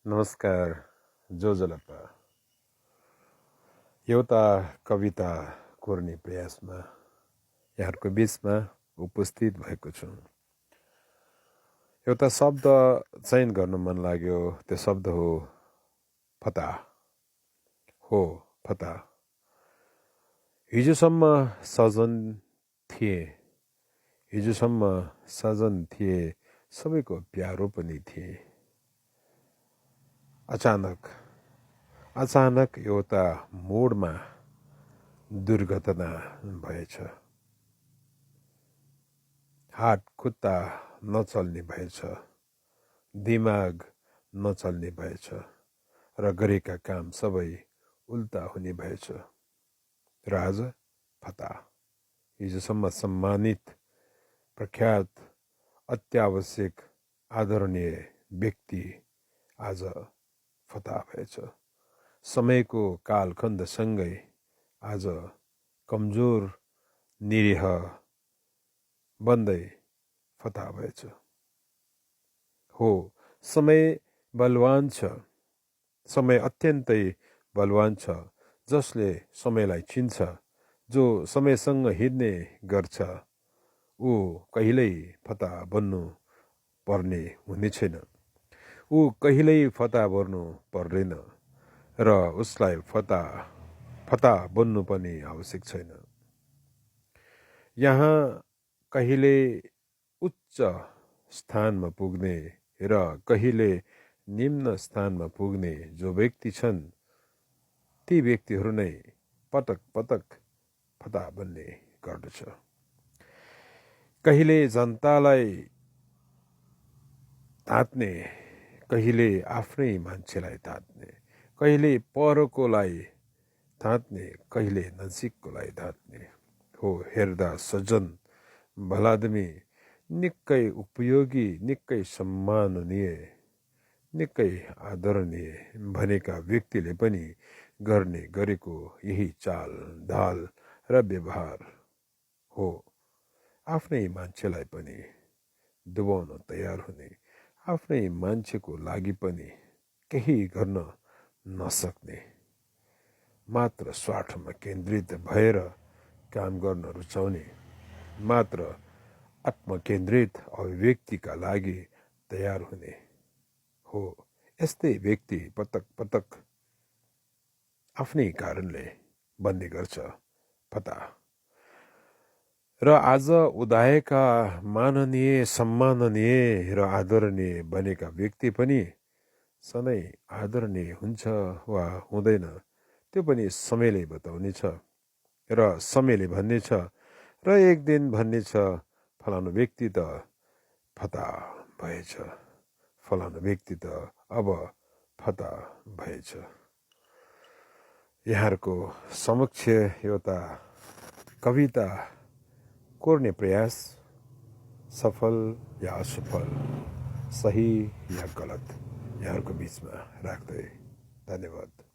नमस्कार जोजलपा एउटा कविता कोर्ने प्रयासमा यहाँहरूको बीचमा उपस्थित भएको छु। एउटा शब्द चयन गर्न मन लाग्यो। त्यो शब्द हो फता। फता। हिजोसम्म सजन थिए सबैको प्यारो पनि थिए। अचानक एउटा मोडमा दुर्घटना भएछ। हात खुट्टा नचल्ने भएछ, दिमाग नचल्ने भएछ र गरेका काम सबै उल्टा हुने भएछ। र आज फता। हिजोसम्म सम्मानित, प्रख्यात, अत्यावश्यक, आदरणीय व्यक्ति आज फता भएछ। समयको कालखण्डसँगै आज कमजोर, निरीह बन्दै फता भएछ। समय बलवान छ। समय अत्यन्तै बलवान छ। जसले समयलाई चिन्छ, जो समयसँग हिँड्ने गर्छ, ऊ कहिल्यै फता बन्नु पर्ने हुने छैन। ऊ कहिल्यै फता बन्नु पर्दैन र उसलाई फता बन्नु पनि आवश्यक छैन। यहाँ कहिले उच्च स्थानमा पुग्ने र कहिले निम्न स्थानमा पुग्ने जो व्यक्ति छन्, ती व्यक्तिहरू नै पटक पटक फता बन्ने गर्दछ। कहिले जनतालाई तात्ने, कहिले आफ्नै मान्छेलाई तात्ने, कहिले परकोलाई तात्ने, कहिले नजिककोलाई तात्ने। हेर्दा सज्जन, भलादमी, निकै उपयोगी, निकै सम्माननीय, निकै आदरणीय भनेका व्यक्तिले पनि गर्ने गरेको यही चाल ढाल र व्यवहार हो। आफ्नै मान्छेलाई पनि डुबाउन तयार हुने, आफ्नै मान्छेको लागि पनि केही गर्न नसक्ने, मात्र स्वार्थमा केन्द्रित भएर काम गर्न रुचाउने, मात्र आत्मकेन्द्रित अभिव्यक्तिका लागि तयार हुने हो। यस्तै व्यक्ति पटक पटक आफ्नै कारणले बन्ने गर्छ फता। र आज उदाएका माननीय, सम्माननीय र आदरणीय बनेका व्यक्ति पनि सधैँ आदरणीय हुन्छ वा हुँदैन, त्यो पनि समयले बताउनेछ। र समयले भन्नेछ र एक दिन भन्नेछ, फलानु व्यक्ति त फता भएछ, फलानु व्यक्ति त अब फता भएछ। यहाँहरूको समक्ष एउटा कविता कोर्ने प्रयास, सफल या असफल, सही या गलत, यहाँहरूको बीचमा राख्दै धन्यवाद।